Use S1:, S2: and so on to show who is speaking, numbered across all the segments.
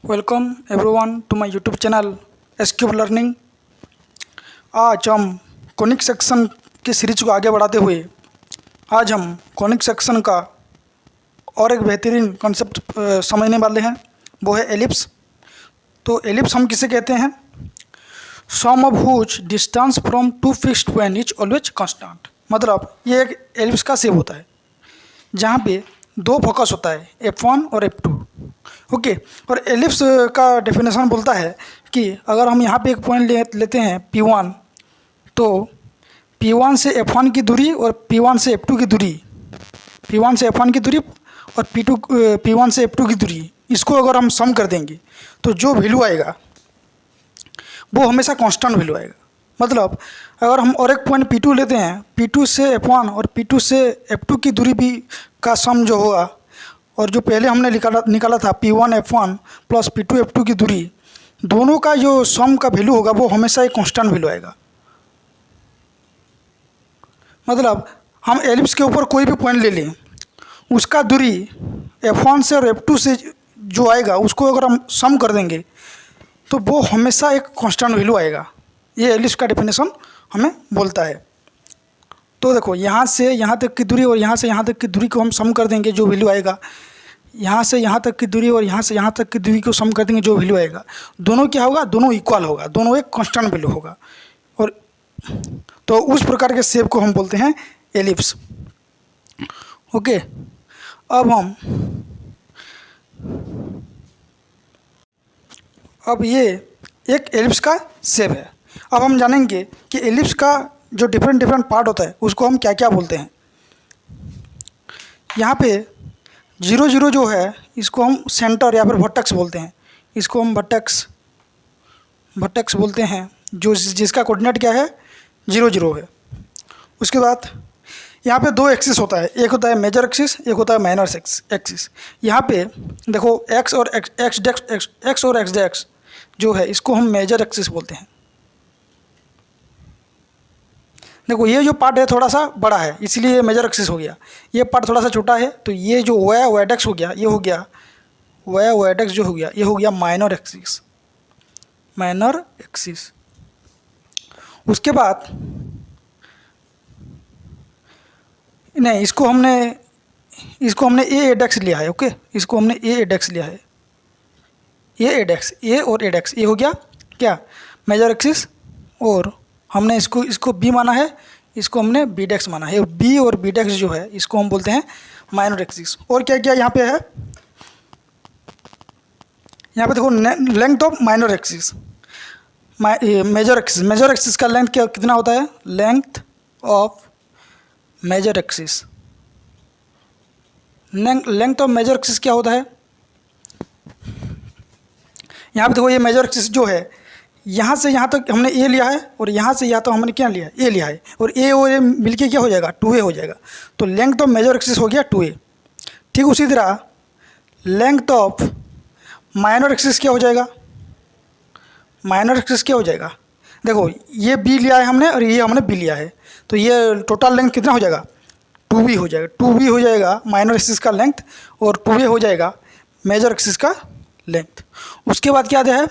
S1: Welcome everyone to my YouTube channel S cube learning. आज हम conic section की series को आगे बढ़ाते हुए आज हम कॉनिक सेक्शन का और एक बेहतरीन कॉन्सेप्ट समझने वाले हैं, वो है एलिप्स। तो एलिप्स हम किसे कहते हैं? Sum of whose distance from two fixed point is always constant. मतलब ये एक एलिप्स का शेप होता है जहाँ पे दो फोकस होता है, F1 और F2। ओके। और एलिप्स का डेफिनेशन बोलता है कि अगर हम यहाँ पे एक पॉइंट लेते हैं P1, तो P1 से F1 की दूरी और P1 से F2 की दूरी, P1 से F1 की दूरी और P1 से F2 की दूरी, इसको अगर हम सम कर देंगे तो जो वैल्यू आएगा वो हमेशा कांस्टेंट वैल्यू आएगा। मतलब अगर हम और एक पॉइंट P2 लेते हैं, P2 से F1 और P2 से F2 की दूरी भी का सम जो होगा, और जो पहले हमने निकाला था P1 F1 plus P2 F2 की दूरी, दोनों का जो सम का वैल्यू होगा वो हमेशा एक कांस्टेंट वैल्यू आएगा। मतलब हम एलिप्स के ऊपर कोई भी पॉइंट ले लें, उसका दूरी F1 से और F2 से जो आएगा उसको अगर हम सम कर देंगे तो वो हमेशा एक कांस्टेंट वैल्यू आएगा। ये एलिप्स का डेफिनेशन हमें बोलता है। तो देखो, यहाँ से यहाँ तक की दूरी और यहाँ से यहाँ तक की दूरी को हम सम कर देंगे, जो वैल्यू आएगा। यहाँ से यहाँ तक की दूरी और यहाँ से यहाँ तक की दूरी को सम कर देंगे, जो वैल्यू आएगा। दोनों क्या होगा? दोनों इक्वल होगा, दोनों एक कांस्टेंट वैल्यू होगा। और तो उस प्रकार के शेप को हम बोलते हैं एलिप्स। ओके। अब ये एक एलिप्स का शेप है। अब हम जानेंगे कि एलिप्स का जो डिफरेंट पार्ट होता है उसको हम क्या क्या बोलते हैं। यहाँ पे 0 0 जो है इसको हम सेंटर या फिर वर्टेक्स बोलते हैं। इसको हम वर्टेक्स बोलते हैं, जो जिसका कोऑर्डिनेट क्या है? 0 0 है। उसके बाद यहाँ पे दो एक्सिस होता है, एक होता है मेजर एक्सिस, एक होता है माइनर एक्सिस। यहाँ पे देखो एक्स और एक्स डेक्स जो है इसको हम मेजर एक्सिस बोलते हैं। देखो, ये जो पार्ट है थोड़ा सा बड़ा है, इसलिए ये मेजर एक्सिस हो गया। ये पार्ट थोड़ा सा छोटा है, तो ये जो वाई एक्स हो गया, ये हो गया वाई एक्स जो हो गया, ये हो गया माइनर एक्सिस। उसके बाद नहीं, इसको हमने ए एडेक्स लिया है। ओके, इसको हमने ए एडेक्स लिया है। ए और एडेक्स, ये हो गया क्या? Major axis. और हमने इसको बी माना है, इसको हमने बी डेक्स माना है। बी और बी डेक्स जो है इसको हम बोलते हैं माइनर एक्सिस। और क्या क्या यहाँ पे है? यहाँ पे देखो length of minor axis, major axis का लेंथ कितना होता है? Length of major axis. Length of major axis क्या होता है? यहाँ पे देखो, ये मेजर एक्सिस जो है, यहाँ से यहाँ तक हमने ए लिया है और यहाँ से यहाँ तक हमने क्या लिया? ए लिया है। और ए मिलके क्या हो जाएगा? 2a हो जाएगा। तो लेंथ ऑफ मेजर एक्सिस हो गया 2a। ठीक उसी तरह लेंथ ऑफ माइनर एक्सिस क्या हो जाएगा? माइनर एक्सिस क्या हो जाएगा? देखो, ये बी लिया है हमने और ये हमने बी लिया है, तो ये टोटल लेंथ कितना हो जाएगा? 2b हो जाएगा। 2b हो जाएगा माइनर एक्सिस का लेंथ और 2a हो जाएगा मेजर एक्सिस का लेंथ। उसके बाद क्या है?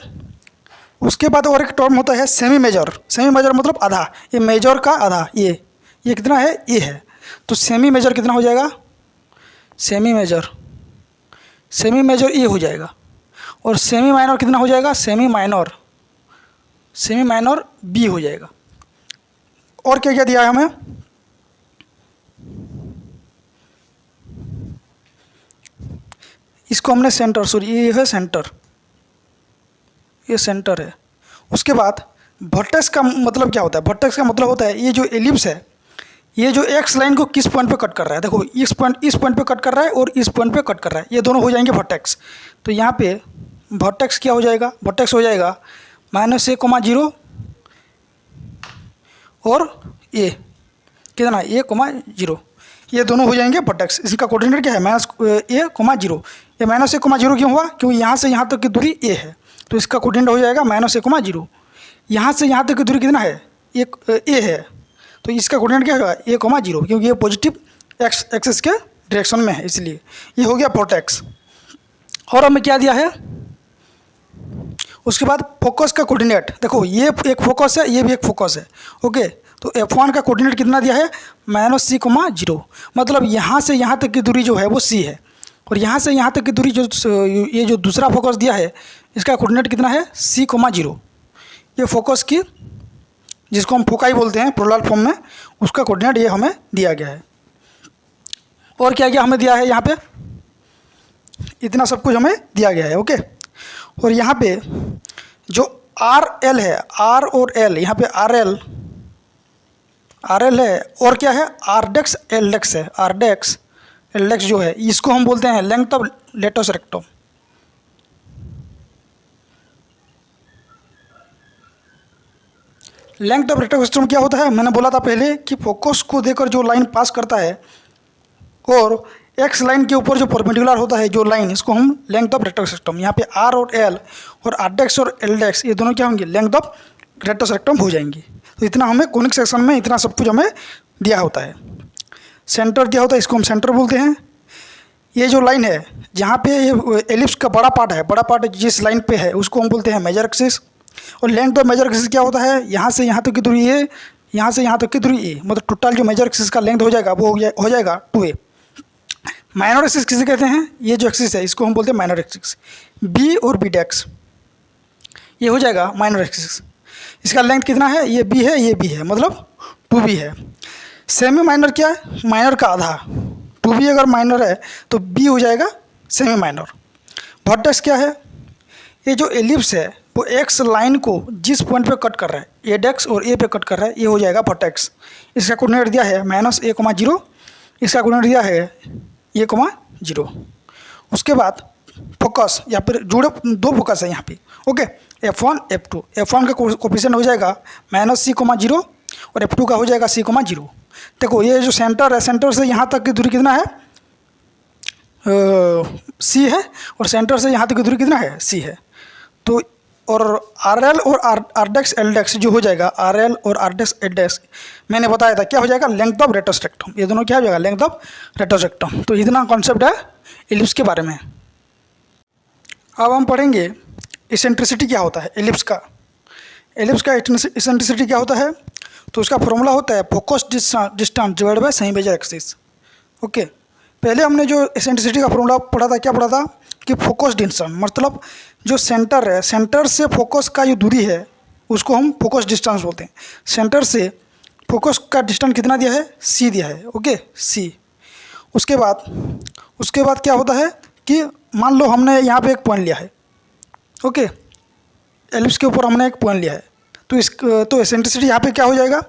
S1: उसके बाद और एक टर्म होता है सेमी मेजर मतलब आधा। ये मेजर का आधा, ये कितना है? ए है। तो सेमी मेजर कितना हो जाएगा? सेमी मेजर ए हो जाएगा। और सेमी माइनर कितना हो जाएगा? सेमी माइनर बी हो जाएगा। और क्या क्या दिया है हमें? इसको हमने ये है ये सेंटर है। उसके बाद वर्टेक्स का मतलब क्या होता है? वर्टेक्स का मतलब होता है ये जो एलिप्स है, ये जो एक्स लाइन को किस पॉइंट पे कट कर रहा है। देखो, इस पॉइंट पे कट कर रहा है और इस पॉइंट पे कट कर रहा है, ये दोनों हो जाएंगे वर्टेक्स। तो यहाँ पे वर्टेक्स क्या हो जाएगा? वर्टेक्स हो जाएगा -a, 0 और a कितना? a, 0। ये दोनों हो जाएंगे वर्टेक्स। इसका कोऑर्डिनेट क्या है? -a, 0। ये -a, 0 क्यों हुआ? क्योंकि यहाँ से यहाँ तक की दूरी a है, तो इसका कोऑर्डिनेट हो जाएगा -a, 0। यहाँ से यहाँ तक की दूरी कितना है? एक a है, तो इसका कोऑर्डिनेट क्या होगा? a, 0, क्योंकि ये पॉजिटिव एक्सिस के डायरेक्शन में है, इसलिए ये हो गया वर्टेक्स। और हमें क्या दिया है? उसके बाद फोकस का कोऑर्डिनेट, देखो ये एक फोकस है, ये भी एक फोकस है। ओके, तो F1 का कोऑर्डिनेट कितना दिया है, -c,0, मतलब यहाँ से यहाँ तक की दूरी जो है वो c है, और यहाँ से यहाँ तक की दूरी जो ये जो दूसरा फोकस दिया है इसका कोऑर्डिनेट कितना है, c,0। ये फोकस की, जिसको हम फोकाई बोलते हैं प्लूरल फॉर्म में, उसका कोऑर्डिनेट ये हमें दिया गया है। और क्या क्या हमें दिया है यहाँ पे, इतना सब कुछ हमें दिया गया है। ओके, और यहाँ पे जो RL है, R और L, यहाँ पे RL है, और क्या है, Rdex Ldex है। Rdex Ldex जो है इसको हम बोलते हैं length of latus rectum. Length of rectus rectum क्या होता है, मैंने बोला था पहले कि फोकस को देकर जो लाइन पास करता है और एक्स लाइन के ऊपर जो परपेंडिकुलर होता है जो लाइन, इसको हम लेंथ ऑफ रेक्टस रेक्टम। यहाँ पे R और L और Rdex और Ldex ये दोनों क्या होंगे, लेंथ ऑफ रेक्टस रेक्टम हो जाएंगी। तो इतना हमें कॉनिक सेक्शन में इतना सब कुछ हमें दिया होता है। सेंटर दिया होता है, इसको हम सेंटर बोलते हैं। ये जो लाइन है जहाँ पे ये एलिप्स का बड़ा पार्ट है, बड़ा पार्ट जिस लाइन पे है उसको हम बोलते हैं मेजर एक्सिस। और लेंथ ऑफ मेजर एक्सिस क्या होता है, यहाँ से यहाँ तक की दूरी ए, यहाँ से यहाँ तक की दूरी ए, मतलब टोटल जो मेजर एक्सिस का लेंथ हो जाएगा वो हो जाएगा 2a। माइनर एक्सिस किसे कहते हैं, ये जो एक्सिस है इसको हम बोलते हैं माइनर एक्सिस। बी और बी डेक्स ये हो जाएगा माइनर एक्सिस। इसका लेंथ कितना है, ये बी है, ये बी है, मतलब 2b है। सेमी माइनर क्या है, माइनर का आधा। 2b अगर माइनर है तो b हो जाएगा सेमी माइनर। वर्टेक्स क्या है, ये जो एलिप्स है वो एक्स लाइन को जिस पॉइंट पे कट कर रहा है, ए डेक्स और ए पे कट कर रहा है, ये हो जाएगा वर्टेक्स। इसका कोऑर्डिनेट दिया है -a,0, इसका कोऑर्डिनेट दिया है a,0। उसके बाद फोकस, या फिर जुड़े दो फोकस है यहाँ पे। ओके, F1 F2, F1 का कोफिशिएंट हो जाएगा -c,0 और F2 का हो जाएगा c,0। देखो ये जो सेंटर है, सेंटर से यहाँ तक की दूरी कितना है, c है, और सेंटर से यहाँ तक की दूरी कितना है, c है। तो और RL और Rdex Ldex जो हो जाएगा, RL और Rdex Ldex मैंने बताया था क्या हो जाएगा, लेंथ ऑफ रेक्टस रेक्टम। ये दोनों क्या हो जाएगा, लेंथ ऑफ रेक्टस रेक्टम। तो इतना कॉन्सेप्ट है एलिप्स के बारे में। अब हम पढ़ेंगे इसेंट्रिसिटी क्या होता है एलिप्स का। एलिप्स का इसेंट्रिसिटी क्या होता है, तो उसका फॉर्मूला होता है focus distance divide by semi major axis. Okay, पहले हमने जो इसेंट्रिसिटी का फॉर्मूला पढ़ा था, क्या पढ़ा था कि फोकस डिस्टेंस, मतलब जो सेंटर है, सेंटर से फोकस का जो दूरी है उसको हम फोकस डिस्टेंस बोलते हैं। सेंटर से फोकस का डिस्टेंस कितना दिया है, c दिया है। Okay, c। उसके बाद क्या होता है कि मान लो हमने यहाँ पे एक पॉइंट लिया है। ओके, एलिप्स के ऊपर हमने एक पॉइंट लिया है, तो इसेंट्रिसिटी यहाँ पे क्या हो जाएगा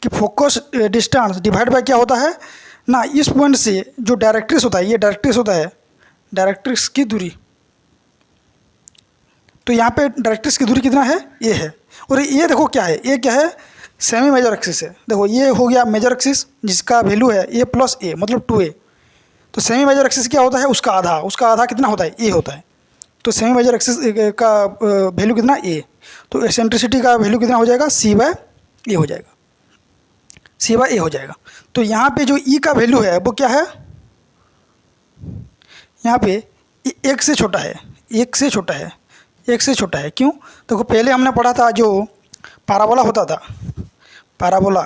S1: कि फोकस डिस्टेंस डिवाइड बाय क्या होता है ना, इस पॉइंट से जो डायरेक्ट्रिक्स होता है, ये डायरेक्ट्रिक्स होता है, डायरेक्ट्रिक्स की दूरी। तो यहाँ पे डायरेक्ट्रिक्स की दूरी कितना है, ये है। और ये देखो क्या है, ये क्या है, सेमी मेजर एक्सिस है। देखो ये हो गया मेजर एक्सिस जिसका वैल्यू है a + a, मतलब 2a। तो सेमी मेजर एक्सिस क्या होता है, उसका आधा कितना होता है, a होता है। तो सेमी मेजर एक्सिस का वैल्यू कितना, a। तो एसेंट्रिसिटी का वैल्यू कितना हो जाएगा, c/a हो जाएगा, c/a हो जाएगा। तो यहाँ पे जो e का वैल्यू है वो क्या है, यहाँ पे 1 से छोटा है, 1 से छोटा है, 1 से छोटा है। क्यों, देखो पहले हमने पढ़ा था जो पैराबोला होता था, पैराबोला,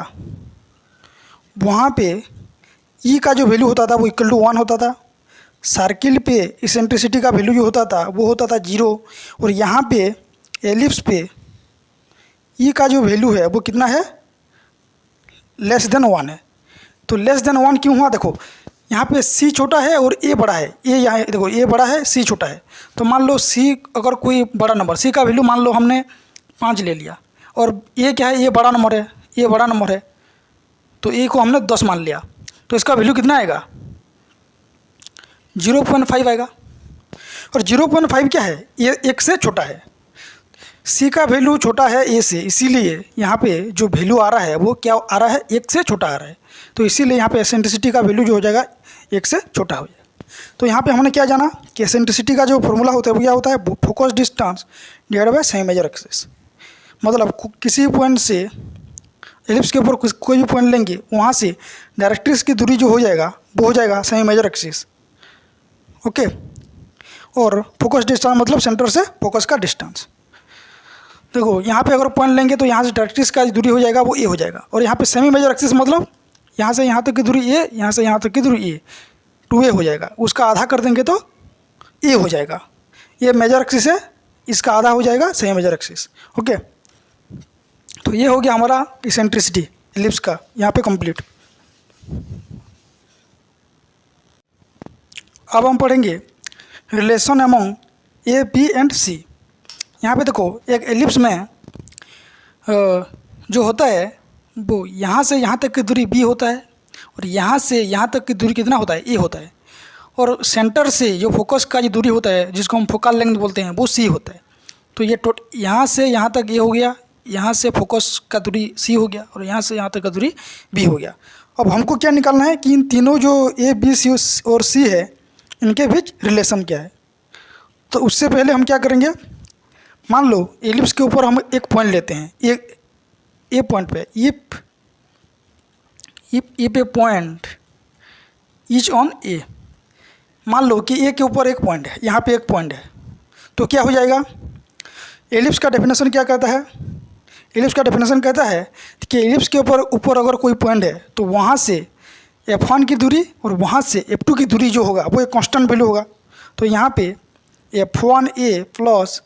S1: वहाँ पे e का जो वैल्यू होता था वो = 1 होता था। सर्किल पे इसेंट्रिसिटी का वैल्यू जो होता था वो होता था 0। और यहाँ पे एलिप्स पे e का जो वैल्यू है वो कितना है, <<1 है। तो <1 क्यों हुआ, देखो यहाँ पे c छोटा है और a बड़ा है। a यहाँ देखो, a बड़ा है, c छोटा है। तो मान लो c अगर कोई बड़ा नंबर, c का वैल्यू मान लो हमने 5 ले लिया, और a क्या है, a बड़ा नंबर है, a बड़ा नंबर है, तो a को हमने 10 मान लिया। तो इसका वैल्यू कितना आएगा, 0.5 आएगा। और 0.5 क्या है, ये 1 से छोटा है। c का वैल्यू छोटा है a से, इसीलिए यहाँ पे जो वैल्यू आ रहा है वो क्या आ रहा है, 1 से छोटा आ रहा है। तो इसीलिए यहाँ पे एसेंट्रिसिटी का वैल्यू जो हो जाएगा 1 से छोटा हो जाएगा। तो यहाँ पे हमने क्या जाना कि एसेंट्रिसिटी का जो फॉर्मूला होता है वो क्या होता है, focus distance divide by semi major axis. मतलब किसी पॉइंट से एलिप्स के ऊपर कोई भी पॉइंट लेंगे, वहाँ से डायरेक्ट्रिक्स की दूरी जो हो जाएगा वो हो जाएगा सेमी मेजर एक्सिस। ओके, और फोकस डिस्टेंस मतलब सेंटर से फोकस का डिस्टेंस। देखो यहाँ पे अगर पॉइंट लेंगे तो यहाँ से डायरेक्ट्रिक्स का दूरी हो जाएगा वो ए हो जाएगा, और यहाँ पे सेमी मेजर एक्सिस मतलब यहाँ से यहाँ तक की दूरी ए, यहाँ से यहाँ तक की दूरी ए, 2a हो जाएगा। उसका आधा कर देंगे तो ए हो जाएगा। ये मेजर एक्सिस है, इसका आधा हो जाएगा सेमी मेजर एक्सिस। ओके, तो ये हो गया हमारा इसेंट्रिसिटी एलिप्स का यहाँ पे कंप्लीट। अब हम पढ़ेंगे relation among a, b and c. यहाँ पे देखो एक एलिप्स में जो होता है वो यहाँ से यहाँ तक की दूरी b होता है, और यहाँ से यहाँ तक की दूरी कितना होता है, a होता है, और सेंटर से जो फोकस का जो दूरी होता है जिसको हम फोकल लेंथ बोलते हैं वो c होता है। तो ये यहाँ से यहाँ तक a हो गया, यहाँ से फोकस का दूरी c हो गया, और यहाँ से यहाँ तक का दूरी b हो गया। अब हमको क्या निकालना है कि इन तीनों जो a, b, c और c है इनके बीच रिलेशन क्या है। तो उससे पहले हम क्या करेंगे, मान लो एलिप्स के ऊपर हम एक पॉइंट लेते हैं, ए पॉइंट पे if a point is on a. मान लो कि ए के ऊपर एक पॉइंट है, यहाँ पे एक पॉइंट है, तो क्या हो जाएगा। एलिप्स का डेफिनेशन क्या कहता है, एलिप्स का डेफिनेशन कहता है कि एलिप्स के ऊपर अगर कोई पॉइंट है तो वहाँ से f1 की दूरी और वहाँ से f2 की दूरी जो होगा वो एक कांस्टेंट वैल्यू होगा। तो यहाँ पे f1a प्लस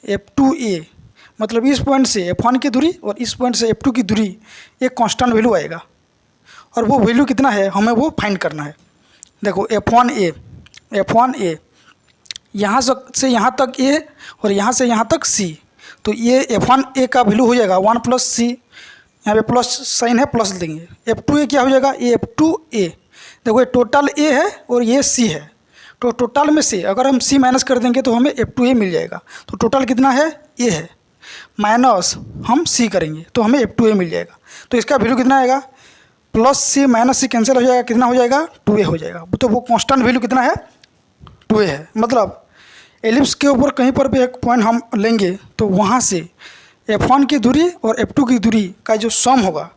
S1: f2a, मतलब इस पॉइंट से f1 की दूरी और इस पॉइंट से f2 की दूरी एक कांस्टेंट वैल्यू आएगा, और वो वैल्यू कितना है हमें वो फाइंड करना है। देखो f1a यहाँ से यहाँ तक a और यहाँ से यहाँ तक c, तो ये f1a का वैल्यू हो जाएगा 1 प्लस c, यहाँ पे प्लस साइन है प्लस देंगे। f2a क्या हो जाएगा, ये f2a, देखो ये टोटल a है और ये c है, तो टोटल में से अगर हम c माइनस कर देंगे तो हमें f2a मिल जाएगा। तो टोटल कितना है, a है, माइनस हम c करेंगे तो हमें f2a मिल जाएगा। तो इसका वैल्यू कितना आएगा, plus c minus c cancel हो जाएगा, कितना हो जाएगा 2a हो जाएगा। तो वो कांस्टेंट वैल्यू कितना है 2a है। मतलब एलिप्स के ऊपर कहीं पर भी एक पॉइंट हम लेंगे तो वहाँ से f1 की दूरी और f2 की दूरी का जो सम होगा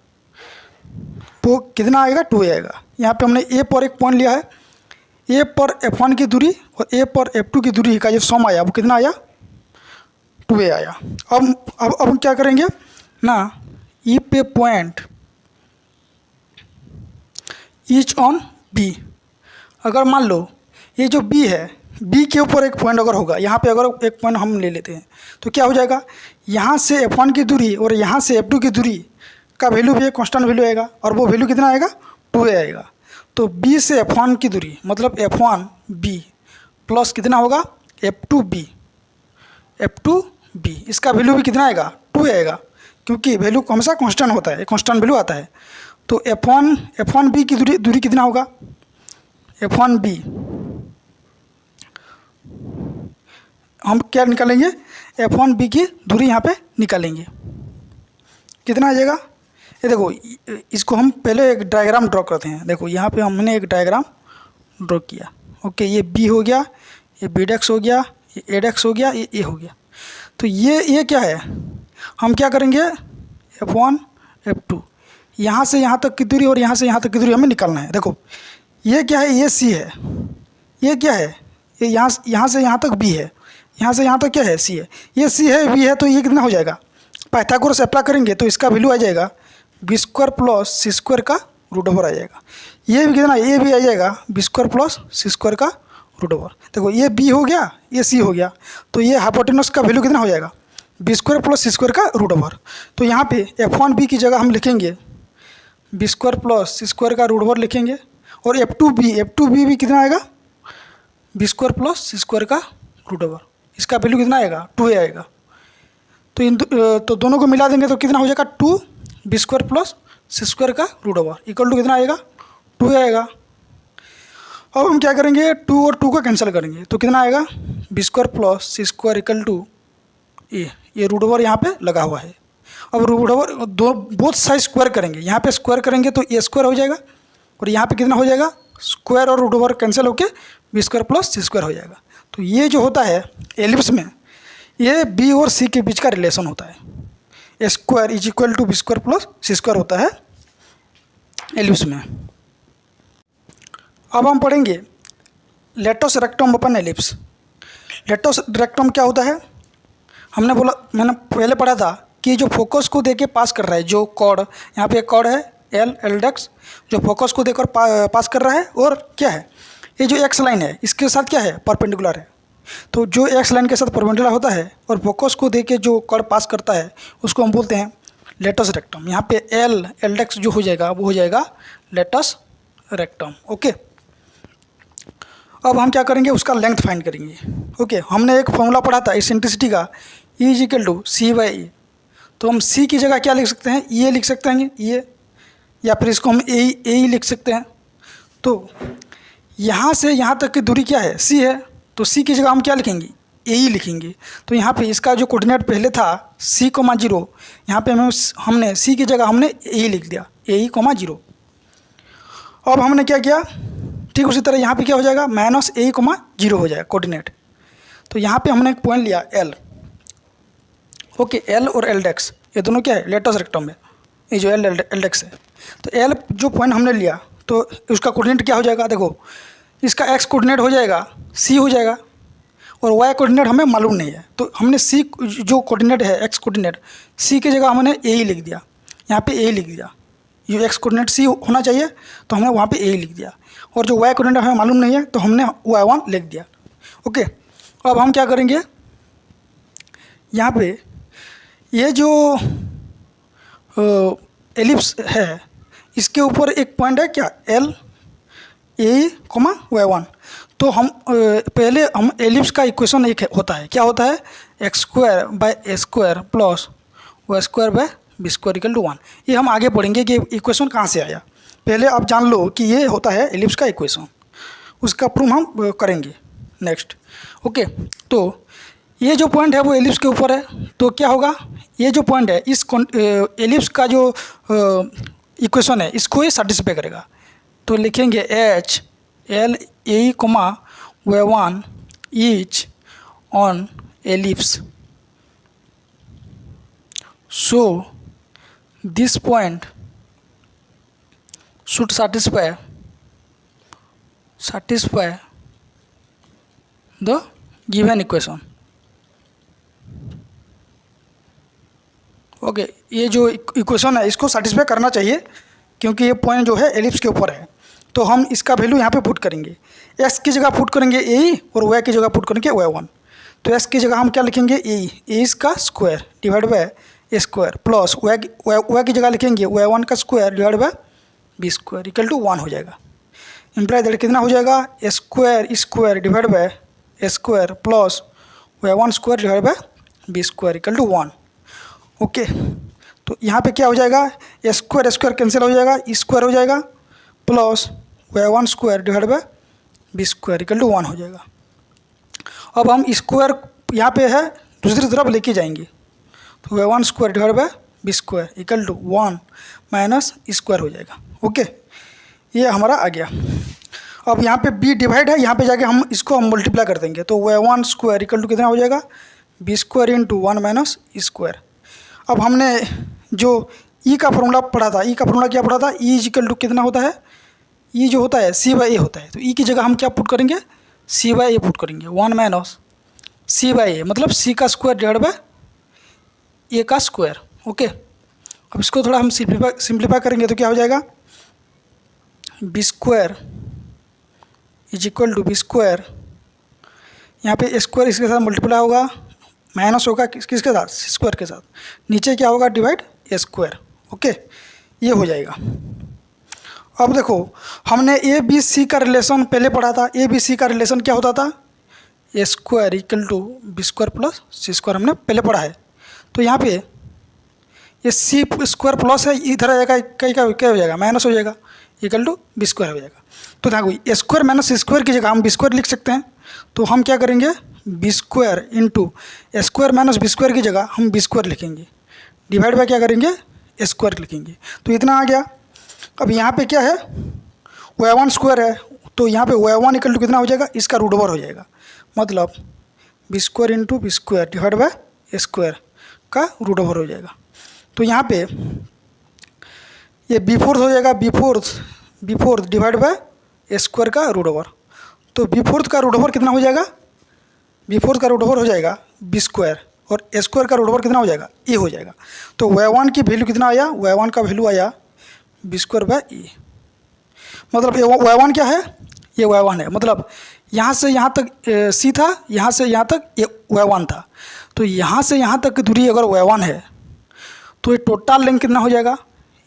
S1: वो कितना आएगा, 2a आएगा। यहाँ पे हमने a पर एक पॉइंट लिया है, a पर f1 की दूरी और a पर f2 की दूरी का जो सम आया वो कितना आया, 2a आया। अब हम क्या करेंगे ना, if a point is on b, अगर मान लो ये जो b है, b के ऊपर एक पॉइंट अगर होगा, यहाँ पे अगर एक पॉइंट हम ले लेते हैं तो क्या हो जाएगा, यहाँ से f1 की दूरी और यहाँ से f2 की दूरी का वैल्यू भी एक कांस्टेंट वैल्यू आएगा, और वो वैल्यू कितना आएगा, 2a आएगा। तो b से f1 की दूरी मतलब f1b प्लस कितना होगा, f2b, इसका वैल्यू भी कितना आएगा, 2a आएगा, क्योंकि वैल्यू हमेशा कांस्टेंट होता है, कांस्टेंट वैल्यू आता है। तो f1b की दूरी कितना होगा, f1b हम क्या निकालेंगे, f1b की दूरी यहाँ पे निकालेंगे, कितना आ जाएगा। ये देखो इसको हम पहले एक डायग्राम ड्रॉ करते हैं। देखो यहाँ पे हमने एक डायग्राम ड्रॉ किया। ओके, ये b हो गया, ये b'x हो गया, ये a'x हो गया, ये a हो गया। तो ये क्या है, हम क्या करेंगे, f1 f2 यहाँ से यहाँ तक की दूरी और यहाँ से यहाँ तक की दूरी हमें निकालना है। देखो ये क्या है, ये c है, ये क्या है, ये यहाँ से यहाँ तक b है, यहाँ से यहाँ तक क्या है, c है, ये c है b है, तो ये कितना हो जाएगा, पाइथागोरस अप्लाई करेंगे तो इसका वैल्यू आ जाएगा b square plus c square का रूट ओवर आ जाएगा। ये भी कितना, ये भी आ जाएगा b square plus c square का रूट ओवर। देखो ये b हो गया, ये c हो गया, तो ये हाइपोटेनस का वैल्यू कितना हो जाएगा, b square plus c square का रूट ओवर। तो यहाँ पे f1b की जगह हम लिखेंगे b square plus c square का रूट ओवर लिखेंगे, और f2b भी कितना आएगा, b square plus c square का रूट ओवर, इसका वैल्यू कितना आएगा, 2a आएगा। तो दोनों को मिला देंगे तो कितना हो जाएगा, 2b square plus c square का रूट ओवर इक्वल टू कितना आएगा, 2a आएगा। अब हम क्या करेंगे, 2 और 2 को कैंसिल करेंगे तो कितना आएगा, b square plus c square equal to a, ये रूट ओवर यहाँ पे लगा हुआ है। अब root over both side square करेंगे, यहाँ पे स्क्वायर करेंगे तो a स्क्वायर हो जाएगा, और यहाँ पे कितना हो जाएगा, स्क्वायर और रूट ओवर कैंसिल होकर b square plus c square हो जाएगा। तो ये जो होता है एलिप्स में, ये b और c के बीच का रिलेशन होता है, a square is equal to b square plus c square होता है एलिप्स में। अब हम पढ़ेंगे latus rectum upon ellipse. Latus rectum क्या होता है, मैंने पहले पढ़ा था कि जो फोकस को देके पास कर रहा है, जो कॉर्ड यहाँ पे एक कॉर्ड है एल डेक्स, जो फोकस को देकर पास कर रहा है, और क्या है ये जो एक्स लाइन है इसके साथ क्या है परपेंडिकुलर है। तो जो एक्स लाइन के साथ परपेंडिकुलर होता है और फोकस को देके जो कॉर्ड पास करता है उसको हम बोलते हैं लेटस रेक्टम। यहाँ पे एल डेक्स जो हो जाएगा वो हो जाएगा लेटस रेक्टम। ओके, अब हम क्या करेंगे, उसका लेंथ फाइंड करेंगे। ओके, हमने एक फॉर्मूला पढ़ा था इसेंट्रिसिटी का, E is equal to c by e. तो हम सी की जगह क्या लिख सकते हैं, ये लिख सकते हैं ये, या फिर इसको हम ए लिख सकते हैं। तो यहाँ से यहाँ तक की दूरी क्या है, सी है, तो सी की जगह हम क्या लिखेंगे, ए लिखेंगे। तो यहाँ पे इसका जो कोऑर्डिनेट पहले था सी कोमा जीरो, यहाँ पे हमने सी की जगह हमने ए लिख दिया, ए कोमा जीरो। अब हमने क्या किया, ठीक उसी तरह यहाँ पे क्या हो जाएगा, माइनस ए कोमा जीरो हो जाएगा कोऑर्डिनेट। तो यहाँ पे हमने एक पॉइंट लिया एल। ओके, एल और एल डेक्स ये दोनों क्या है, लेटस रेक्टम है, ये जो एल डेक्स है। तो एल जो पॉइंट हमने लिया तो उसका कोऑर्डिनेट क्या हो जाएगा, देखो इसका एक्स कोऑर्डिनेट हो जाएगा सी हो जाएगा, और वाई कोऑर्डिनेट हमें मालूम नहीं है। तो हमने सी जो कोऑर्डिनेट है एक्स कोऑर्डिनेट, सी की जगह हमने ए ही लिख दिया, यहाँ पे ए लिख दिया। ये एक्स कोऑर्डिनेट सी होना चाहिए तो हमने वहाँ पे ए लिख दिया, और जो वाई कोऑर्डिनेट हमें मालूम नहीं है तो हमने y1 लिख दिया। ओके, अब हम क्या करेंगे, यहाँ पे ये जो एलिप्स है इसके ऊपर एक पॉइंट है क्या, एल ए कोमा y1। तो हम पहले हम एलिप्स का इक्वेशन एक होता है, क्या होता है, x square by a square plus y square by b square equal to 1। ये हम आगे पढ़ेंगे कि इक्वेशन कहाँ से आया, पहले आप जान लो कि ये होता है एलिप्स का इक्वेशन, उसका प्रूफ हम करेंगे नेक्स्ट। ओके, तो ये जो पॉइंट है वो एलिप्स के ऊपर है, तो क्या होगा, ये जो पॉइंट है इस एलिप्स का जो इक्वेशन है इसको ये सेटिस्फाई करेगा। तो लिखेंगे एच एल ए comma y1 is on ellipse, so this point should satisfy the given equation। Okay, ये जो इक्वेशन है इसको सेटिस्फाई करना चाहिए क्योंकि ये पॉइंट जो है एलिप्स के ऊपर है। तो हम इसका वैल्यू यहाँ पे पुट करेंगे, एक्स की जगह पुट करेंगे ए और वाई की जगह पुट करेंगे y1। तो एक्स की जगह हम क्या लिखेंगे, ए इसका square divide by a square plus y की जगह लिखेंगे y1 का square divide by b square equal to 1 हो जाएगा। इम्प्लाई दैट कितना हो जाएगा, a square divide by a square plus y1 square divide by b square equal to 1। Okay, तो यहाँ पे क्या हो जाएगा, ए स्क्वायर कैंसिल हो जाएगा, ई स्क्वायर हो जाएगा plus y1 square divide by b square equal to 1 हो जाएगा। अब हम स्क्वायर यहाँ पे है दूसरी तरफ लेके जाएंगे, तो y1 square divide by b square equal to 1 minus square हो जाएगा। ओके, ये हमारा आ गया। अब यहाँ पे b डिवाइड है, यहाँ पे जाके हम इसको हम मल्टीप्लाई कर देंगे, तो y1 स्क्वायर इक्वल टू कितना हो जाएगा, b square into 1 minus square. अब हमने जो e का फॉर्मूला पढ़ा था, e का फॉर्मूला क्या पढ़ा था, e इज इक्वल टू कितना होता है, e जो होता है c बाई ए होता है। तो e की जगह हम क्या पुट करेंगे, c बाई ए पुट करेंगे, 1 माइनस c बाई ए मतलब c का स्क्वायर डिवाइड बाय a का स्क्वायर। ओके, अब इसको थोड़ा हम सिंप्लीफाई करेंगे तो क्या हो जाएगा, b square is equal to b square, यहाँ पे स्क्वायर इसके साथ मल्टीप्लाई होगा, माइनस होगा किसके साथ, स्क्वायर के साथ, नीचे क्या होगा डिवाइड ए स्क्वायर। ओके, ये हो जाएगा। अब देखो हमने ए बी सी का रिलेशन पहले पढ़ा था, ए बी सी का रिलेशन क्या होता था, a square equal to b square plus c square हमने पहले पढ़ा है। तो यहाँ पे ये सी स्क्वायर प्लस है, इधर आ जाएगा क्या हो जाएगा, माइनस हो जाएगा इक्वल टू बी स्क्वायर हो जाएगा। तो देखो ए स्क्वायर माइनस स्क्वायर की जगह हम बी स्क्वायर लिख सकते हैं, तो हम क्या करेंगे, बी स्क्वायर इंटू ए स्क्वायर माइनस बी स्क्वायर की जगह हम बी स्क्वायर लिखेंगे, डिवाइड बाय क्या करेंगे, ए स्क्वायर लिखेंगे। तो इतना आ गया। अब यहाँ पे क्या है, y1 स्क्वायर है, तो यहाँ पे y1 इक्वल टू कितना हो जाएगा, इसका रूट ओवर हो जाएगा, मतलब b square into b square divide by a square का रूट ओवर हो जाएगा। तो यहाँ पे ये बी फोर्थ हो जाएगा, b fourth divide by a square का रूट ओवर। तो बी फोर्थ का रूट ओवर कितना हो जाएगा, बी फोर्थ का रूट ओवर हो जाएगा बी स्क्वायर और ए स्क्वायर का रूट ओवर कितना हो जाएगा, ए हो जाएगा। तो y1 की वैल्यू कितना आया, y1 का वैल्यू आया बी स्क्वायर बाय ए। मतलब ये y1 क्या है, ये y1 है। मतलब यहाँ से यहाँ तक c था, यहाँ से यहाँ तक ये y1 था। तो यहाँ से यहाँ तक की दूरी अगर y1 है तो ये टोटल लेंथ कितना हो जाएगा,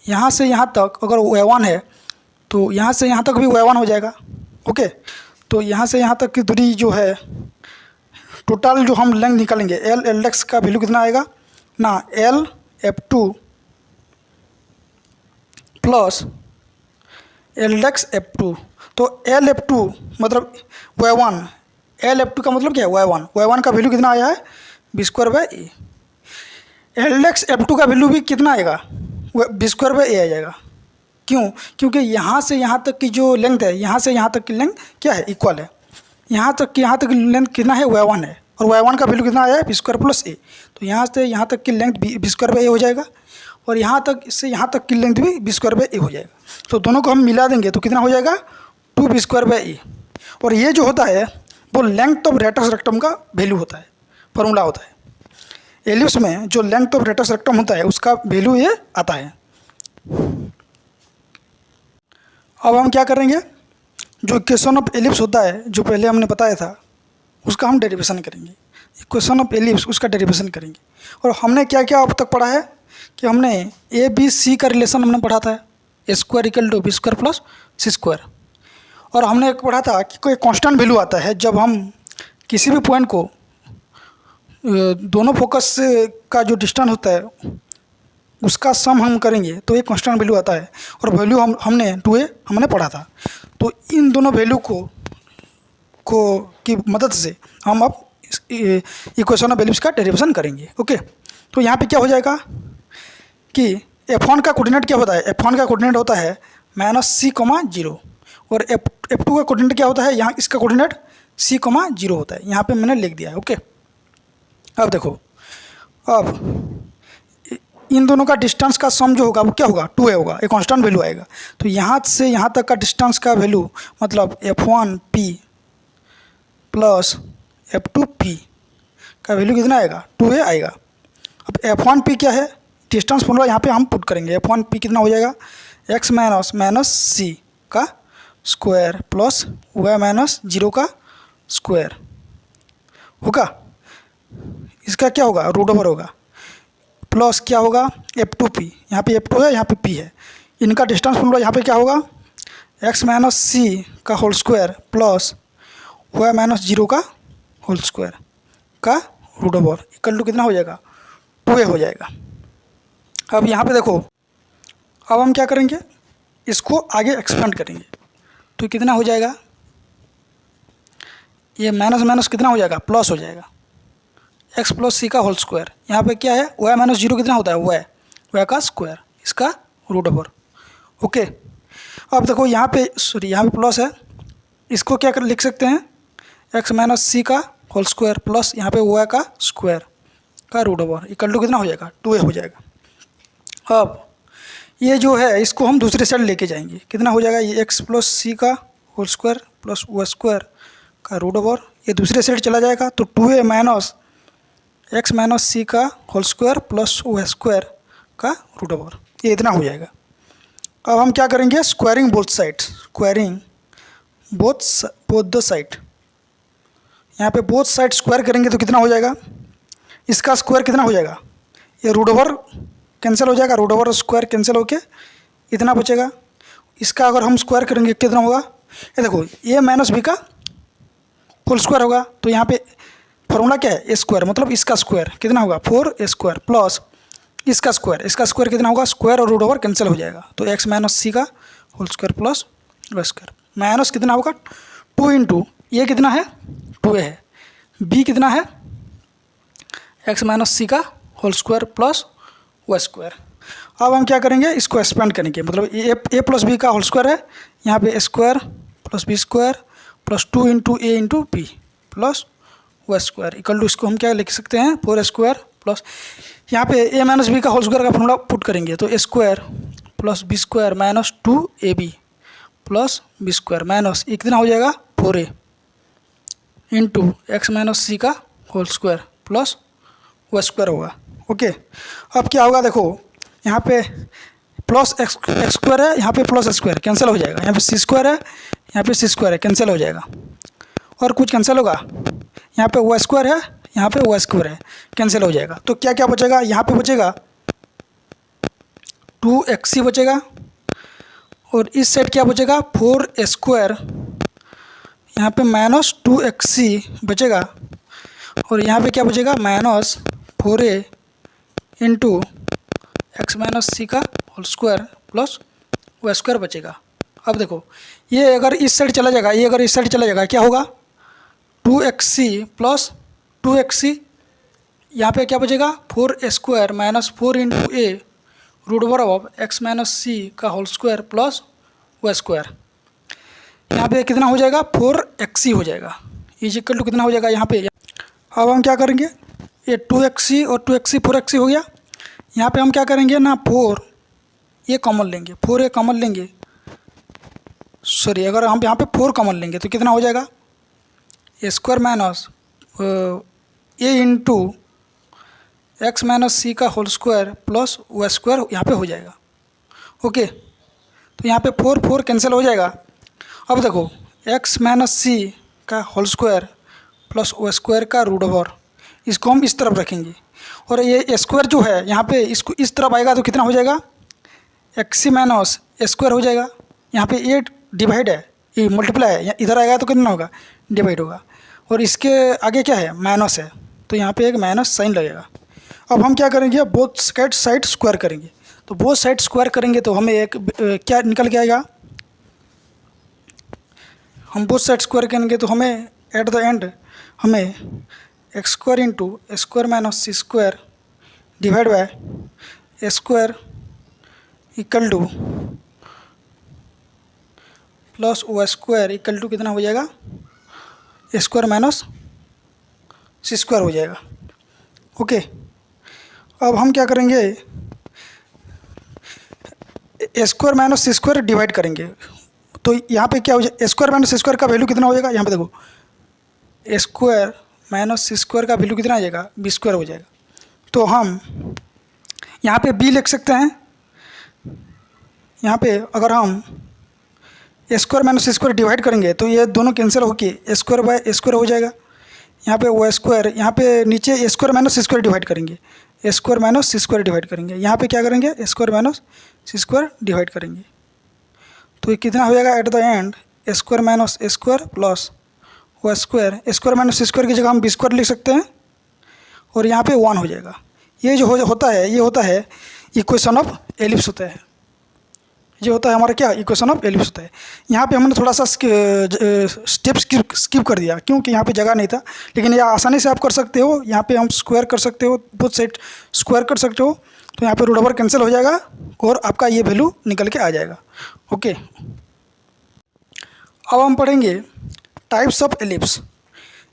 S1: यहाँ से यहाँ तक अगर y1 है तो यहाँ से यहाँ तक भी y1 हो जाएगा। ओके, तो यहाँ से यहाँ तक की दूरी जो है टोटल जो हम लेंथ निकालेंगे एल एक्स का वैल्यू कितना आएगा ना, L F2 plus L x F2। तो एल F2 मतलब y1, एल F2 का मतलब क्या है y1 का वैल्यू कितना आया है b square by a. L x F2 का वैल्यू भी कितना आएगा, बी स्क्वायर बाय ए आ जाएगा। क्यों, क्योंकि यहाँ से यहाँ तक की जो लेंथ है, यहाँ से यहाँ तक की लेंथ क्या है, इक्वल है। यहाँ तक की लेंथ कितना है, y1 है, और y1 का वैल्यू कितना आया है बी स्क्वायर प्लस ए। तो यहाँ से यहाँ तक की लेंथ बी स्क्वायर बाय ए हो जाएगा, और यहाँ तक से यहाँ तक की लेंथ भी बी स्क्वायर बाय ए हो जाएगा। तो दोनों को हम मिला देंगे तो कितना हो जाएगा 2 बी स्क्वायर बाय ए। और ये जो होता है वो लेंथ ऑफ रेक्टस रेक्टम का वैल्यू होता है, फॉर्मूला होता है। एलिप्स में जो लेंथ ऑफ रेक्टस रेक्टम होता है उसका वैल्यू ये आता है। अब हम क्या करेंगे, जो इक्वेशन ऑफ एलिप्स होता है जो पहले हमने बताया था उसका हम डेरिवेशन करेंगे। इक्वेशन ऑफ एलिप्स उसका डेरिवेशन करेंगे। और हमने क्या क्या अब तक पढ़ा है कि हमने ए बी सी का रिलेशन हमने पढ़ा था, a square equal to b square plus c square. और हमने एक पढ़ा था कि कोई कांस्टेंट वैल्यू आता है जब हम किसी भी पॉइंट को दोनों फोकस का जो डिस्टेंस होता है उसका सम हम करेंगे तो एक कांस्टेंट वैल्यू आता है। और वैल्यू हमने 2a हमने पढ़ा था। तो इन दोनों वैल्यू को की मदद से हम अब इक्वेशन ऑफ एलिप्स का डेरिवेशन करेंगे। ओके, तो यहाँ पे क्या हो जाएगा कि f1 का कोऑर्डिनेट क्या होता है, f1 का कोऑर्डिनेट होता है -c,0 और f2 का कोऑर्डिनेट क्या होता है, यहाँ इसका कोऑर्डिनेट c,0 होता है। यहाँ पे मैंने लिख दिया है। ओके, अब देखो, अब इन दोनों का डिस्टेंस का सम जो होगा वो क्या होगा, 2a होगा, एक कांस्टेंट वैल्यू आएगा। तो यहाँ से यहाँ तक का डिस्टेंस का वैल्यू मतलब f1p प्लस f2p का वैल्यू कितना आएगा, 2a आएगा। अब f1p क्या है, डिस्टेंस फॉर्मूला यहाँ पे हम पुट करेंगे। f1p कितना हो जाएगा, x माइनस c का स्क्वायर प्लस y माइनस 0 का स्क्वायर होगा। इसका क्या होगा, रूट ओवर होगा, प्लस क्या होगा f2p, यहाँ पे f2 है, यहाँ पे p है। इनका डिस्टेंस फॉर्मूला यहाँ पे क्या होगा, x माइनस c का whole square plus y minus 0 का होल स्क्वायर का रूट ओवर इक्वल टू कितना हो जाएगा, 2a हो जाएगा। अब यहाँ पे देखो, अब हम क्या करेंगे, इसको आगे एक्सपेंड करेंगे तो कितना हो जाएगा, ये माइनस माइनस कितना हो जाएगा, प्लस हो जाएगा, x प्लस सी का होल स्क्वायर। यहाँ पे क्या है, y माइनस 0 कितना होता है, y का स्क्वायर, इसका रूट ओवर। ओके, अब देखो यहाँ पे यहाँ पे प्लस है, इसको क्या कर लिख सकते हैं, x माइनस सी का होल स्क्वायर प्लस यहाँ पे y का स्क्वायर का रूट ओवर इक्वल टू कितना हो जाएगा, 2a हो जाएगा। अब ये जो है इसको हम दूसरे साइड लेके जाएंगे, कितना हो जाएगा, ये x प्लस सी का whole square plus y square का रूट ओवर, ये दूसरे साइड चला जाएगा तो 2a minus x minus c का whole square plus y square का रूट ओवर, ये इतना हो जाएगा। अब हम क्या करेंगे, squaring both side, squaring both the side. यहाँ पे बोथ साइड स्क्वायर करेंगे तो कितना हो जाएगा, इसका स्क्वायर कितना हो जाएगा, ये रूट ओवर कैंसिल हो जाएगा, रूट ओवर स्क्वायर कैंसिल होके इतना बचेगा। इसका अगर हम स्क्वायर करेंगे कितना होगा, ये देखो, a माइनस b का होल स्क्वायर होगा। तो यहाँ पे फॉर्मूला क्या है, ए स्क्वायर, मतलब इसका स्क्वायर कितना होगा, 4a स्क्वायर प्लस इसका स्क्वायर कितना होगा, स्क्वायर और रूट ओवर कैंसिल हो जाएगा। तो x माइनस सी का whole square plus y square, minus कितना होगा 2 इंटू ये कितना है 2a है, b कितना है x माइनस सी का whole square plus y square. अब हम क्या करेंगे, इसको एक्सपेंड करेंगे, मतलब a प्लस बी का होल स्क्वायर है, यहाँ पे a square plus b square plus 2 into a into b plus y square equal to, इसको हम क्या लिख सकते हैं, 4 स्क्वायर प्लस यहाँ पे a माइनस बी का होल स्क्वायर का फॉर्मूला पुट करेंगे तो a square plus b square minus 2ab plus b square minus ये कितना हो जाएगा 4a into x minus c का होल स्क्वायर प्लस वो स्क्वायर होगा। ओके, अब क्या होगा देखो, यहाँ पे प्लस एक्स स्क्वायर है, यहाँ पे प्लस स्क्वायर कैंसिल हो जाएगा, यहाँ पे सी स्क्वायर है, यहाँ पे सी स्क्वायर है, कैंसिल हो जाएगा। और कुछ कैंसिल होगा, यहाँ पे वाई स्क्वायर है, यहाँ पे वाई स्क्वायर है, कैंसिल हो जाएगा। तो क्या क्या बचेगा, यहाँ पे बचेगा 2xc बचेगा, और इस साइड क्या बचेगा 4 स्क्वायर, यहाँ पे माइनस 2xc बचेगा, और यहाँ पे क्या बचेगा minus 4a into x minus c का whole square plus y square बचेगा। अब देखो ये अगर इस साइड चला जाएगा, ये अगर इस साइड चला जाएगा क्या होगा 2xc प्लस 2xc, यहाँ पे क्या बचेगा 4 square minus 4 into a root over of x minus c का whole square plus y square. यहाँ पे कितना हो जाएगा 4xc हो जाएगा, इज इक्वल टू कितना हो जाएगा यहाँ पे। अब हम क्या करेंगे, ये 2xc और 2xc 4xc हो गया। यहाँ पे हम क्या करेंगे ना 4 ये कॉमन लेंगे, 4 ये कॉमन लेंगे, सॉरी अगर हम यहाँ पे 4 कॉमन लेंगे तो कितना हो जाएगा a square minus a into x minus c का whole square plus y square यहाँ पे हो जाएगा। ओके, तो यहाँ पे 4 4 कैंसिल हो जाएगा। अब देखो एक्स माइनस सी का whole square plus y square का रूट ओवर, इसको हम इस तरफ रखेंगे, और ये स्क्वायर जो है यहाँ पे इसको इस तरफ आएगा तो कितना हो जाएगा एक्स सी माइनस स्क्वायर हो जाएगा। यहाँ पे ये डिवाइड है, ये मल्टीप्लाई है, इधर आएगा तो कितना होगा डिवाइड होगा, और इसके आगे क्या है माइनस है, तो यहाँ पे एक माइनस साइन लगेगा। अब हम क्या करेंगे बोथ साइड स्क्वायर करेंगे, तो बोथ साइड स्क्वायर करेंगे तो हमें एक क्या निकल के आएगा, हम बोथ साइड स्क्वायर करेंगे तो हमें एट द एंड हमें x square into square minus c square divide by square equal to plus y square equal to कितना हो जाएगा स्क्वायर माइनस सी स्क्वायर हो जाएगा। ओके, अब हम क्या करेंगे square minus c square divide करेंगे, तो यहाँ पे क्या हो जाए स्क्वायर माइनस सी स्क्वायर का वैल्यू कितना हो जाएगा, यहाँ पे देखो स्क्वायर माइनस सी स्क्वायर का वैल्यू कितना आ जाएगा बी स्क्वायर हो जाएगा। तो हम यहाँ पे बी लिख सकते हैं, यहाँ पे अगर हम square minus c square divide करेंगे तो ये दोनों कैंसिल होके स्क्वायर बाय स्क्वायर हो जाएगा। यहाँ पे वाई स्क्वायर, यहाँ पे नीचे square minus c square divide करेंगे, square minus c square divide करेंगे, यहाँ पे क्या करेंगे square minus c square divide करेंगे, तो ये कितना हो जाएगा at the end square minus square plus y square, square minus c square की जगह हम बी स्क्वायर लिख सकते हैं, और यहाँ पे 1 हो जाएगा। ये जो होता है ये होता है इक्वेशन ऑफ एलिप्स होता है, ये होता है हमारा क्या इक्वेशन ऑफ एलिप्स होता है। यहाँ पे हमने थोड़ा सा स्टेप स्किप कर दिया क्योंकि यहाँ पे जगह नहीं था, लेकिन यह आसानी से आप कर सकते हो। यहाँ पे हम स्क्वायर कर सकते हो, बोथ साइड स्क्वायर कर सकते हो, तो यहाँ पे रूट ओवर कैंसिल हो जाएगा और आपका ये वैल्यू निकल के आ जाएगा। ओके, अब हम पढ़ेंगे टाइप्स ऑफ एलिप्स।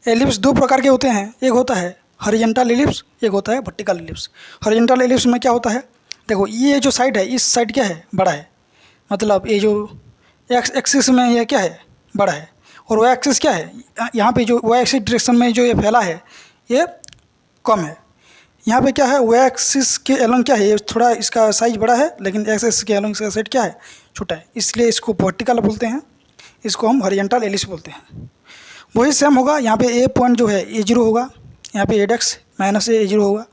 S1: एलिप्स 2 प्रकार के होते हैं, एक होता है हॉरिजॉन्टल एलिप्स, एक होता है वर्टिकल एलिप्स। हॉरिजॉन्टल एलिप्स में क्या होता है, देखो ये जो साइड है इस साइड क्या है बड़ा है, मतलब ये जो एक्स एक्सिस में ये क्या है बड़ा है, और वाई एक्सिस क्या है यहाँ पे जो वाई एक्सिस डायरेक्शन में जो ये फैला है ये कम है। यहाँ पे क्या है वाई एक्सिस के एलोंग क्या है ये थोड़ा इसका साइज बड़ा है, लेकिन एक्स एक्सिस के एलोंग इसका साइड क्या है छोटा है, इसलिए इसको वर्टिकल बोलते हैं, इसको हम हॉरिजॉन्टल एलिप्स बोलते हैं। वही सेम होगा, यहाँ पे ए पॉइंट जो है ए 0 होगा, यहाँ पे एडेक्स माइनस ए 0 होगा,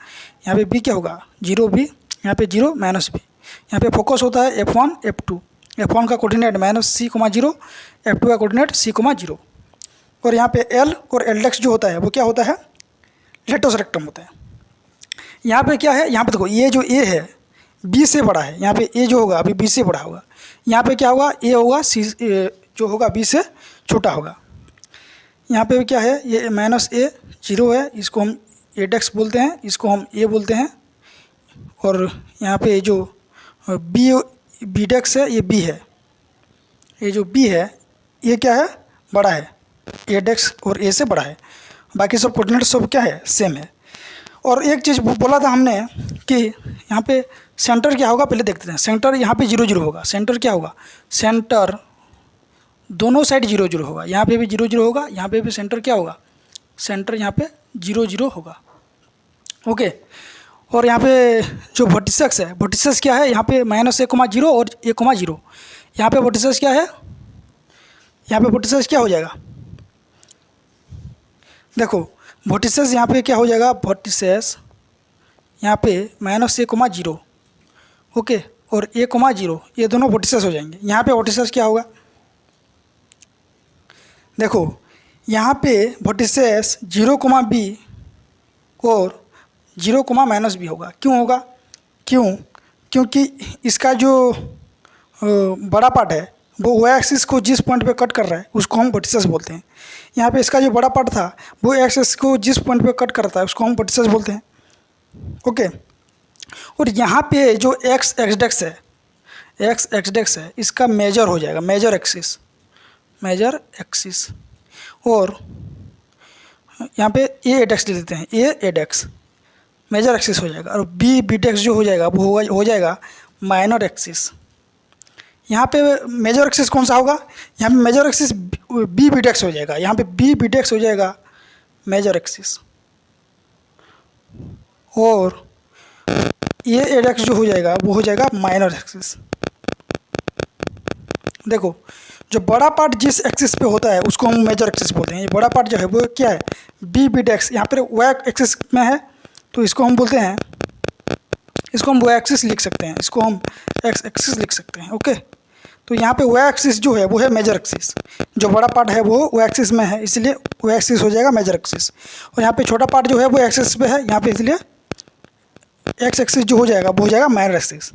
S1: यहाँ पे बी क्या होगा 0 बी, यहाँ पे 0 माइनस बी। यहाँ पे फोकस होता है F1 F2, F1 का coordinate minus C comma 0, F2 का कोऑर्डिनेट सी कोमा 0, और यहाँ पे L और Lडेक्स जो होता है वो क्या होता है लेटोस रेक्टम होता है। यहाँ पे क्या है, यहाँ पे देखो ये जो ए है बी से बड़ा है, यहाँ पे ए जो होगा अभी बी से बड़ा होगा, यहाँ पे क्या होगा ए होगा सी जो होगा बी से छोटा होगा। यहाँ पे क्या है ये माइनस ए 0 है, इसको हम एडेक्स बोलते हैं, इसको हम ए बोलते हैं, और यहाँ पे जो बी डेक्स है ये बी है, ये जो बी है ये क्या है बड़ा है, ए डेक्स और ए से बड़ा है, बाकी सब कोऑर्डिनेट सब क्या है सेम है। और एक चीज़ बोला था हमने कि यहाँ पे सेंटर क्या होगा पहले देखते हैं। सेंटर यहाँ पे 0 0 होगा, सेंटर क्या होगा सेंटर दोनों साइड 0 0 होगा, यहाँ पे भी 0 0 होगा, यहाँ पे भी सेंटर क्या होगा सेंटर यहाँ पे 0 0 होगा। ओके। और यहाँ पे जो वर्टिसेस है, वर्टिसेस क्या है, यहाँ पे -a,0 और a,0। यहाँ पे वर्टिसेस क्या है, यहाँ पे वर्टिसेस क्या हो जाएगा, देखो वर्टिसेस यहाँ पे क्या हो जाएगा, वर्टिसेस यहाँ पे -a,0, ओके, और a,0 ये दोनों वर्टिसेस हो जाएंगे। यहाँ पे वर्टिसेस क्या होगा, देखो यहाँ पे वर्टिसेस 0,b और 0,-b होगा। क्यों होगा, क्योंकि इसका जो बड़ा पार्ट है वो वाई एक्सिस को जिस पॉइंट पे कट कर रहा है उसको हम वर्टिसेस बोलते हैं। यहाँ पे इसका जो बड़ा पार्ट था वो एक्सिस को जिस पॉइंट पे कट करता है उसको हम वर्टिसेस बोलते हैं, ओके। और यहाँ पे जो एक्स एक्सडेक्स है इसका मेजर हो जाएगा, मेजर एक्सिस। और यहाँ पे ए एडेक्स ले लेते हैं, ए एडेक्स मेजर एक्सिस हो जाएगा। और बी बीटेक्स जो हो जाएगा वो हो जाएगा माइनर एक्सिस। यहाँ पे मेजर एक्सिस कौन सा होगा, यहाँ पे मेजर एक्सिस बी बीटेक्स हो जाएगा, यहाँ पे बी बीटेक्स हो जाएगा मेजर एक्सिस। और ये एडेक्स जो हो जाएगा वो हो जाएगा माइनर एक्सिस। देखो जो बड़ा पार्ट जिस एक्सिस पे होता है उसको हम मेजर एक्सिस बोलते हैं। ये बड़ा पार्ट जो है वो क्या है, बी बीटेक्स, यहाँ पर वाई एक्सिस में है तो इसको हम बोलते हैं, इसको हम वाई एक्सिस लिख सकते हैं, इसको हम एक्स एक्सिस लिख सकते हैं, ओके। तो यहाँ पे वाई एक्सिस जो है वो है मेजर एक्सिस, जो बड़ा पार्ट है वो वाई एक्सिस में है इसलिए वाई एक्सिस हो जाएगा मेजर एक्सिस। और यहाँ पे छोटा पार्ट जो है वो एक्सिस पे है यहाँ पे, इसलिए एक्स एक्सिस जो हो जाएगा वो हो जाएगा माइनर एक्सिस।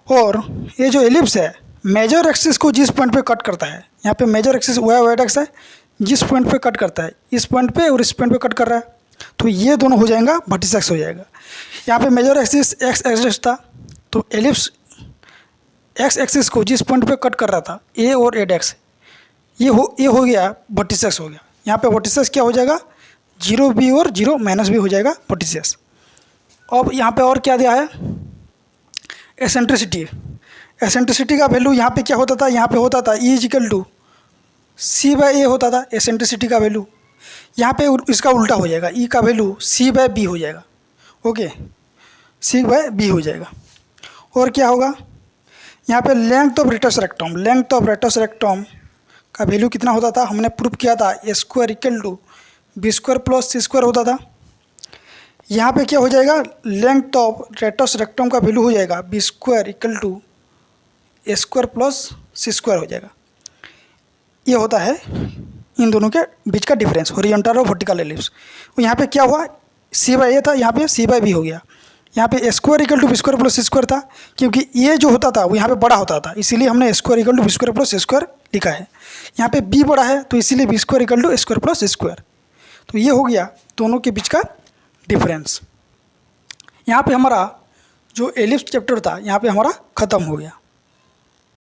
S1: और ये जो एलिप्स है मेजर एक्सिस को जिस पॉइंट पे कट करता है, यहाँ पे मेजर एक्सिस वाई एक्सिस है, जिस पॉइंट पे कट करता है इस पॉइंट पे और इस पॉइंट पे कट कर रहा है, तो ये दोनों हो जाएगा वर्टिसेस हो जाएगा। यहाँ पे मेजर एक्सिस एक्स एक्सिस था तो एलिप्स एक्स एक्सिस को जिस पॉइंट पे कट कर रहा था ए और एडेक्स, ये हो गया वर्टिसेस हो गया। यहाँ पे वर्टिसेस क्या हो जाएगा, 0b और 0-b हो जाएगा वर्टिसेस। अब यहाँ पे और क्या दिया है, एसेंट्रिसिटी का वैल्यू यहाँ पे क्या होता था, यहाँ पे होता था E = c/a होता था एसेंट्रिसिटी का वैल्यू। यहाँ पे इसका उल्टा हो जाएगा, E का वैल्यू c/b हो जाएगा, ओके, c/b हो जाएगा। और क्या होगा, यहाँ पे लेंथ ऑफ रेक्टम का वैल्यू कितना होता था, हमने प्रूफ किया था a² = b² + c² होता था। यहाँ पे क्या हो जाएगा, लेंथ ऑफ रेक्टम का वैल्यू हो जाएगा b² = a² + c² हो जाएगा। ये होता है इन दोनों के बीच का डिफरेंस, हॉरिजॉन्टल और वर्टिकल एलिप्स। और यहाँ पे क्या हुआ, c/a था, यहाँ पे c/b हो गया। यहाँ पे a² = b² + c² था, क्योंकि ये जो होता था वो यहाँ पे बड़ा होता था इसीलिए हमने a² = b² + c² लिखा है। यहाँ पे b बड़ा है तो इसीलिए b² = a² + c²। तो ये हो गया दोनों के बीच का डिफरेंस। यहाँ पे हमारा जो एलिप्स चैप्टर था यहाँ पे हमारा ख़त्म हो गया।